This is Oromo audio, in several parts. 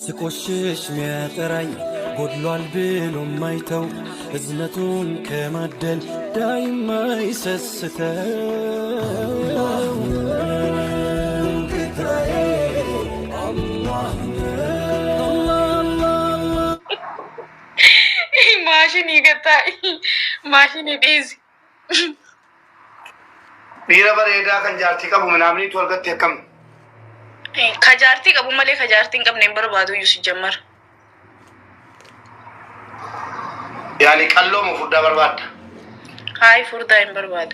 ስቆሽሽ ሚያጠራኝ ጎድሏል ብሎ ማይተው እዝነቱን ከማደል ዳይማ ይሰስተው ማሽን ይገታ ማሽን ዴዚ ቢራ በሬዳ ከንጃርቲ ቀቡ ምናምን ተወልገት የከም ከጃርቲ ቀቡ መሌ ከጃርቲን ቀብኔን በርባዱ ዩስ ጀመር ያኒ ቀሎ መፉዳ በርባዳ ሃይ ፉርዳ ይንበርባዱ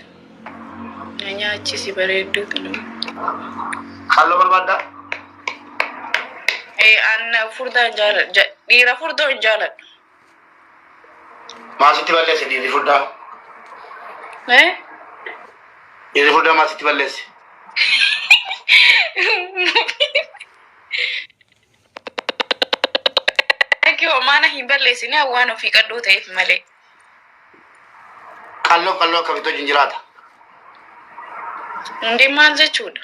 እኛ እቺ ሲበሬዱ ቀሎ በርባዳ አነ ፉርዳ እንጃለ ዲራ ፉርዶ እንጃለ ማሲቲ በለስ ዲሪ ፉዳ ዲሪ ፉዳ ማሲቲ በለስ Akiwa mana himbelleessine waan ofii qadduu ta'eef malee. Qalloo akkamitoo jinjiraata. Hundi maal jechuudha?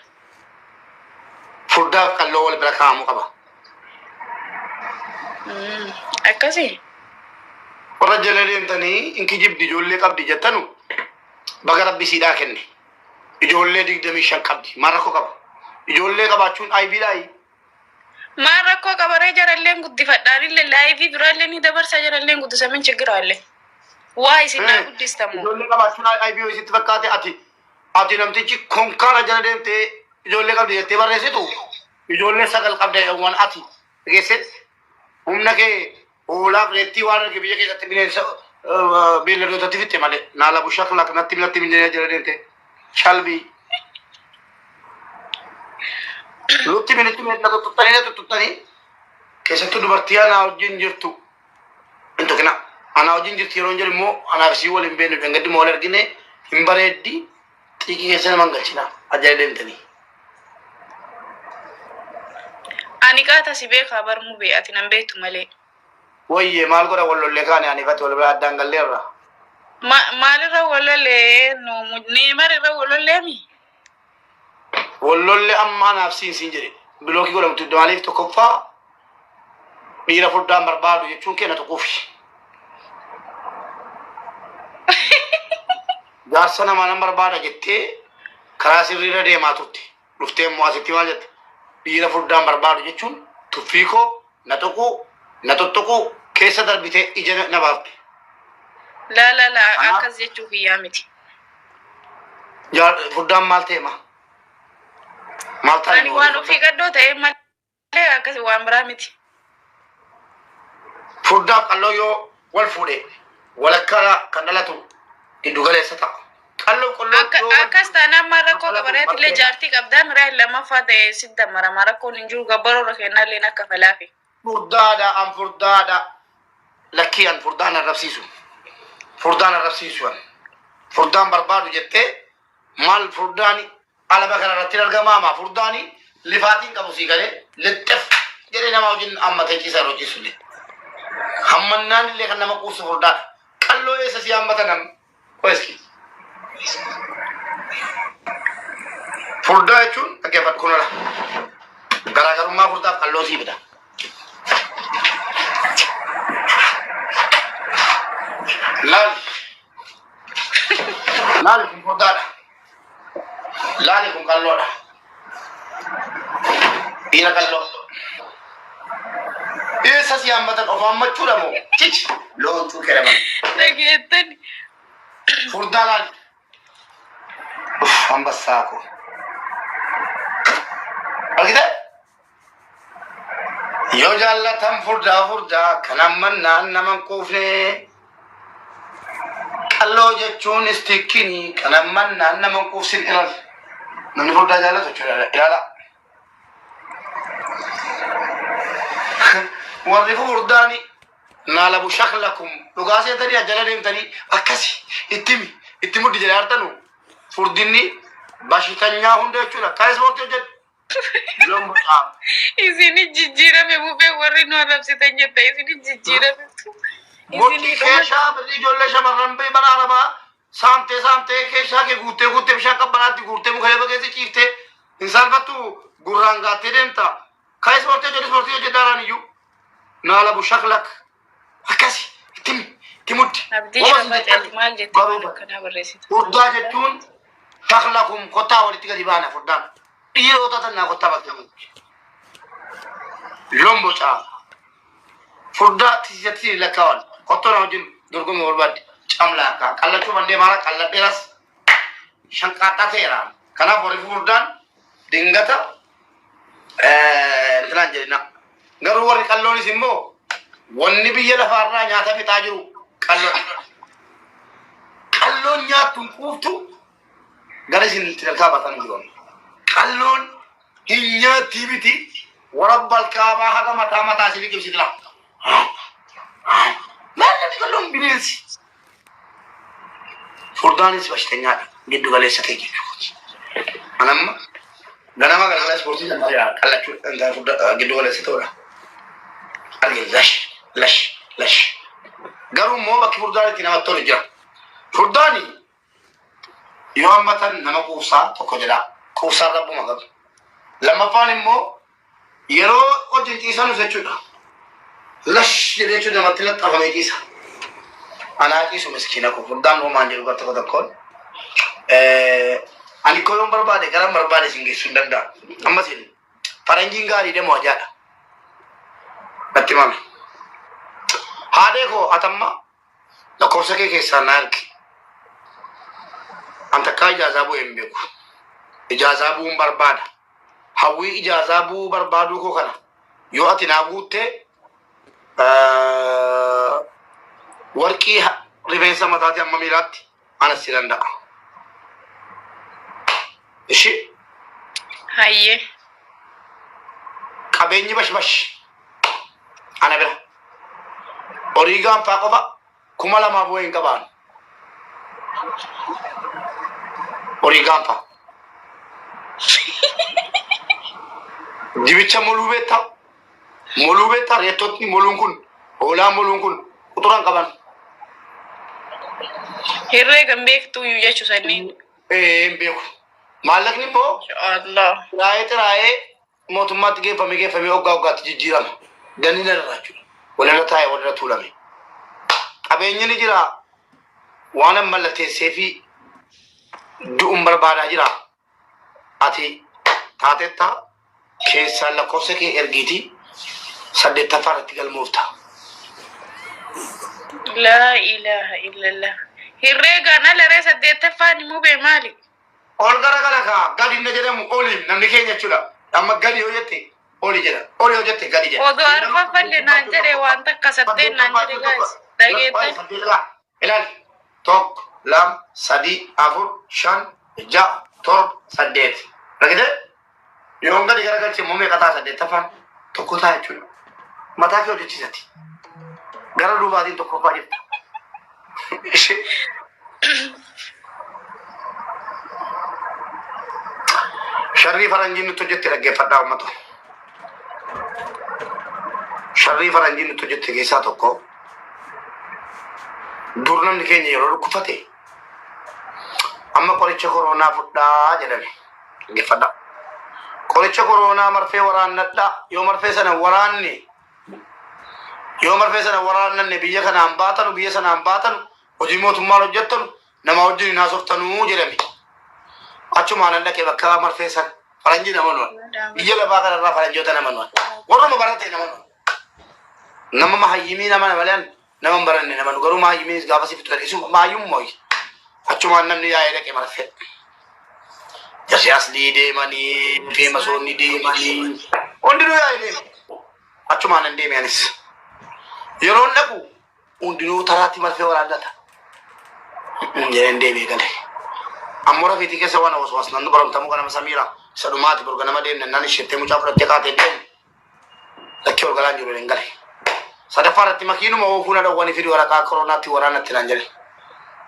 Furdaaf qalloo wal bira kaa'amu qaba. Akkasii. Warra jala deemtanii inki jibdi ijoollee qabdi jettanu baga rabbi siidhaa kenne. Ijoollee 25 qabdi. Maal rakkoo qaba? Ijoollee qabaachuun aybiidhaayi. Maal rakkoo qabaree jaralleen guddifadhaanillee laayifii biraallee ni dabarsa jaralleen guddisamin chigiraalle. Waa isin naa guddistamu. Ijoollee qabaachuun aybii isitti fakkaate ati namtichi konkaara jala deemtee ijoollee qabdi jettee barreessitu ijoollee 9 qabda waan ati geessetti humna kee hoolaaf reettii waan arge biyya keessatti bineensa beelladootatti fitte malee naala bushaa kanatti minatti bineensa jala deemtee shalbii. Lutti minitti meeshaa tuttanii keessattuu dubartii anaa wajjin jirtu into kana anaa wajjin jirti yeroo jedhu immoo anaaf sii waliin beenu dangaddi moo wal argine hin bareeddi xiiqii keessa nama galchina ajaa'iba deemtanii. Ani qaata si beekaa barmuu bee'ati nan beektu malee. Wayyee maal godha wallollee kaane ani ifatti wal bira addaan galleerra. Maalirra wallollee neemarra wallollee mi? Wallollee ammaa naaf siin jedhe bilookii godhamtu maaliif tokkoffaa dhiira furdaan barbaadu jechuun kenna tokkoofi. Jaarsa namaa nan barbaada jettee karaa sirriirra deemaa turte dhuftee immoo asitti maal jette dhiira furdaan barbaadu jechuun tuffii koo na xoxxoquu keessa darbitee ija na baafte. La akkas jechuu kiyyaa miti. Furdaan maal ta'e Ani waan ofii qaddoo ta'e malee akkasii waan biraa miti. Furdaaf qalloo yoo wal fuudhe walakkaa kan dhalatu giddu galeessa ta'a. Akkas taanaan maal rakkoo qabareetillee jaartii qabdaa miraa lammaffaa ta'e sitta marama rakkoon hin jiru gabbaroora kennaallee akka falaafi. Furdaadha lakkii an furdaan arrabsiisu. Furdaan barbaadu jettee maal furdaani alaba kanarratti argamaa furdaani lifaatiin qabu sii galee lixxef jedhee nama wajjin hammatee ciisa yeroo ciisullee. Hammannaan illee kan nama quusu furdaadha. Qalloo eessa si hammata nam qoeski. Furdaa jechuun dhaggeeffadhu kun ola. Garaagarummaa furdaaf qalloo sii fida. Laali kun furdaadha. Laali kun qalloodha. Dhiira qalloo. Eessa si hammatan of hammachuudha moo? Cichi loontuu kedhaman. Dhageettani. Furdaa laali. Ambassaa koo. Argite? Yoo jaallatan furdaa kan hammannaan naman quufne. Qalloo jechuun istiikkinii kan hammannaan naman quufsin ilal. Namni furdaa jaallatu jechuudha ilaala. Warri furdaani naalabu shaklakum dhugaa seetanii ajjala deemtanii akkasi itti muddi jedhee artanu furdinni bashitanyaa hunda jechuudha. Kaa ispoortii hojjedhu. Isini jijjiirame bubbee warri nu arrabsitan jetta isini jijjiirame. Murtii keeshaa birrii ijoollee shamarran bara arabaa saamtee keeshaa kee guuttee bishaan qabbanaatti guurtee muka eeba keessa ciiftee hin salphattu gurraan gaattee deemta. Kaa ispoortii hojjedhu ispoortii hojjedhaaraan iyyuu. نالا بشكلك أكاسي تمد أبدي شبت مال جت كنا بريسيت فردا جتون شكلكم قطع ولتك ديبانا فردان إيرو تاتنا قطع بكتمو لومبو شا فردا تيجي لكوان قطع نوجين دركم ورباد شاملا كلا شو بندي مارا كلا تيراس شنكاتا تيران كنا بوري فردان دينغتا تنان جرينا غرو وري كالوني سيمبو وني بيجي لفارنا نياتا في تاجرو كالون نياتون كوفتو غرسين تلكابا تنجرون كالون هنيا تيبتي ورب الكعبة هذا متى متى سيبي كيف سيدلا ما نبي كالون بينسي فردانيس باشتنيا جدو غالي سكيجي أنا ما غنما غلا سبورتي جماعة كلا شو أنت جدو غالي ستورا أرجع لش غرو مو بكي فرداني تنا ما توني جرا فرداني يوم مثلا نما كوسا تكوجلا كوسا ربو مغب لما فاني مو يرو أجنتي سانو سيجودا لش جريجو دم تلت أفهمي كيسا أنا كيسو مسكينة كو فردان هو مانجر كتر كتر كون أني كلهم بربادة كلام بربادة سينجي سندردا أما سين فرنجين غاري ده موجادا بتمام هذا كو أتما لكورسك كيسا نارك أنت كاي جازابو إمبيكو إجازابو بربادة هاوي إجازابو بربادو كو كنا يو أتناغوتة وركي ريفينسا متاتي أما ميراتي أنا سيراندا إشي هاي كابيني باش أنا بلا أوريغام فاقبا كمالا ما بوين كبان أوريغام فا جيبيتشا مولوبيتا ريتوتني مولونكون هولا مولونكون uturan kaban hirre gambek tu yu jechu sanin beku malak ni po Allah rae motummat ge fami ogga tijjiram danina raju wala tay wala tulami abenyi ni jira wana malate sefi du umbar bada jira ati tateta kesa la koseke ergiti sadde tafarati gal mufta لا إله إلا الله هرّيغا نالري سديت فاني مو بمالي أولغارا غالا غادي نجرم أوليم نملكي نجولا أما غادي يوجتي أولي جرا أولي يوجتي غادي جرا ودو أرفا فلي نانجري وانتا كسدين نانجري غايس دايجيتا إلال توك لام سدي أفور شان جا تور سديت لكده يوم غادي غالا غالتي مومي كتا سديت فان توكوتا يجولا متى كيو جتي ساتي غالا دوبا دين توكوكا جبتا شريف رنجين تجت لقى فدا أمته شريف رنجين تجت كيسا توكو دورنا نكيني يرو كفتة أما كوريتش كورونا فدا جلني كفدا كوريتش كورونا مرفي وران نتا يوم مرفي سنة وراني يوم مرفي سنة وران النبي كنا أمباتن وبيه سنة أمباتن وجيموت مالو جتن نما وجني ناسوف تنو جلني أشو ما نندا كي بكرة مرفي سنة فرنجي نمانوان يجلا باكر را فرنجو تنمانوان ورا مباراتي نمانوان نما ما هيمي نما نمالين نما براني نما نقولوا ما هيمي غافسي فتوى إسمه ما يوم موي أشو ما نمني يا إيرك مرفي جسي أصلي دي ماني في مسوني دي ماني وندلو يا إيرك أشو ما نندي مانيس يرون نبو وندلو تراتي مرفي ورا داتا جرندي بيكالي أمورا في تيكي سوانا وسواس نندو برام تمو كنا مساميرا سلومات برغنا ما دين ناني شتى مجافر تكاتي دين لكي ورغلان جلو لنغالي سادفارة تمكينو ما وفونا دو واني فيديو ورقا كورونا تي ورانا تلانجل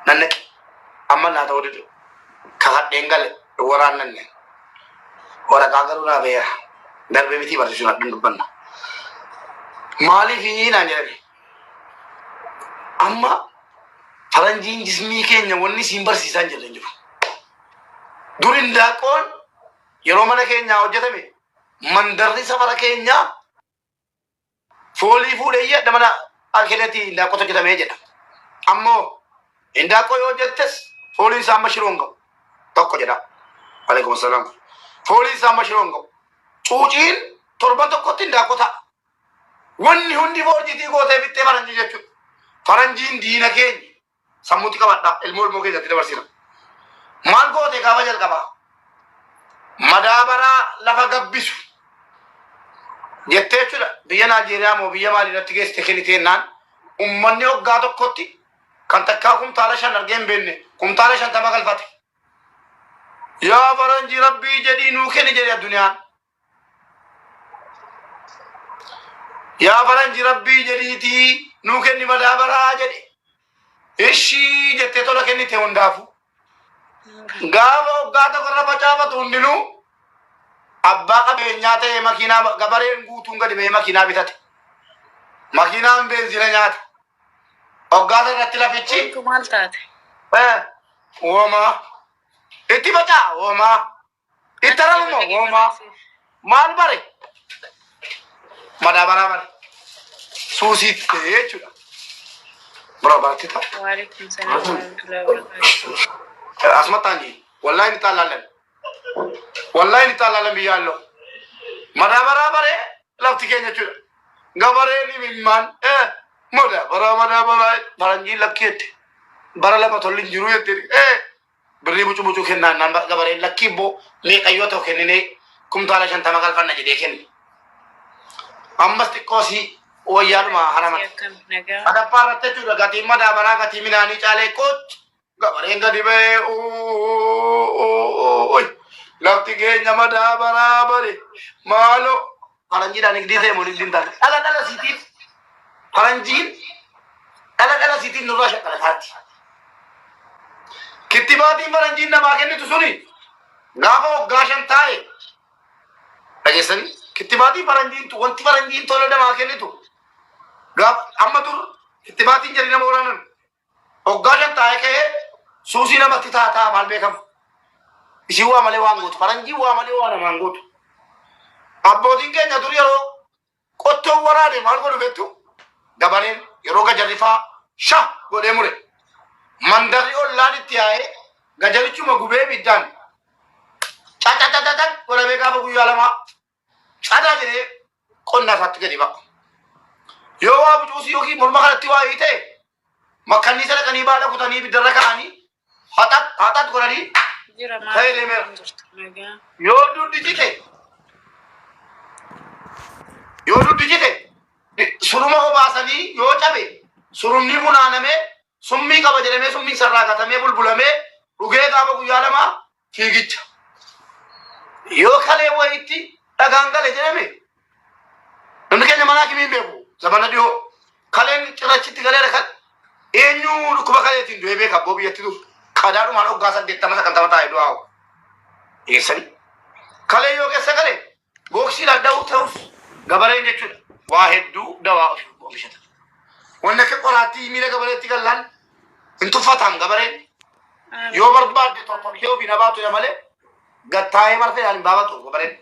نانك أما ناتا وددو كهات دنغال ورانا نن ورقا كورونا بيا دربي متي برسونا دندبنا مالي في نانجل أما فرنجين جسمي كينيا وني سيمبر سيسان جلنجو durin daaqoon yeroo mana keenyaa hojjetame mandarri safara keenyaa foolii fuudhee damana akeelatti indaaqota jedhamee jedha. Ammoo indaaqoo yoo jettes fooliin isaa amma shiroon ga'u tokko jedha. Alaikum salaam. Fooliin isaa amma shiroon ga'u. Cuuciin torban tokkotti indaaqota. Wanni hundi foorjiitii gootee bittee faranjii jechuudha. Faranjiin diina keenya sammuutti qabadha ilmoo keessatti dabarsina. Maal gootee gaafa jalqabaa? Madaabaraa lafa gabbisu. Jettee jechuudha biyya Naajeeriyaa moo biyya maalii irratti geessite kenniteennaan ummanni waggaa tokkotti kan takkaa kumtaala 5 argee hin beekne kumtaala 50 galfate. Yaa faranjii rabbii jedhii nuu kenni jedhe addunyaan. Yaa faranjii rabbii jedhiitii nuu kenni madaabaraa jedhe. Ishii jettee tola kennite hundaafu. Gaafa waggaa tokko irra facaafatu hundinuu abbaa qabeenyaa ta'e makiinaa gabareen guutuun gadi ba'ee makiinaa bitate. Makiinaan beenzila nyaata. Waggaa irratti lafichi. Maal taate? Woomaa. Itti facaa woomaa. Itti aramu woomaa. Maal bare? Madaabaraa bare. Suusiitti jechuudha. Barbaatti ta'a. Waalaikum salaam warahmatullahi wabarakatuh. Asmataan wallahi ni taallalan. Wallahi ni taallalan biyyaallo. Madaabaraa bare lafti keenya jechuudha. Gabareen himimmaan madaabaraa faranjii lakkeette. Bara lama tolli jiru jettee birrii bucuu kennaan naan gabareen lakkii boo meeqayyoo ta'u kenninee kumtaala 50 galfanna jedhee kenne. Ammas xiqqoosii wayyaadhuma haraman. Adabbaa irratti jechuudha gatiin madaabaraa gatii midhaanii caalee qoot gabareen gadi ba'ee lafti keenya madaabaraa bare maaloo faranjiidhaan igdii ta'e moo igdiin taate dhala siitiif faranjiin dhala siitiif nurraa shakkalataatti. Kittibaatiin faranjiin namaa kennitu suni gaafa waggaa 5 taa'e dhageessanii kittibaatiin faranjiin wanti faranjiin tola namaa kennitu gaafa amma dur kittibaatiin jedhi nama waraanan waggaa 5 taa'e ka'ee suusii namatti taataa maal beekama. Isin waa malee waan gootu faranjiin waa malee waan namaan gootu. Abbootiin keenya dur yeroo qottoo waraane maal godhu beektu gabareen yeroo gajarrifaa sha godhee mure. Mandarri ollaan itti yaa'ee gajarichuma gubee biddaan cacacacacak godhamee gaafa guyyaa lamaa cadaa jedhee qonnaa isaatti gadi ba'a. Yoo waa bucuusii yookiin morma kanatti waa hiite makkannii sadaqanii baala kutanii biddarra ka'anii haxat godhanii ta'ee deemeera. Yoo duddi jite suruma obaasanii yoo cabe surumni funaanamee summii qaba jedhamee summii sarraa gatamee bulbulamee dhugee gaafa guyyaa lamaa fiigicha. Yoo kalee wayitti dhagaan gale jedhame namni keenya manaa kimiin beeku zamana dhiyoo kaleen cirrachitti galeera kan eenyu dhukkuba kaleetiin du'ee beeka abboo biyyatti dur qadaadhumaan hoggaa 80 taa'e du'aa dhiyeessanii kalee yoo keessa gale booksiidhaan dha'uu ta'us gabareen jechuudha waa hedduu dawaa oomishata. Wanni akka qoraattii miila gabareetti gallaan hin tuffataan gabareen yoo barbaadde tokko yoo fi nabaatu malee gattaa'ee marfeedhaan hin baabatu gabareen.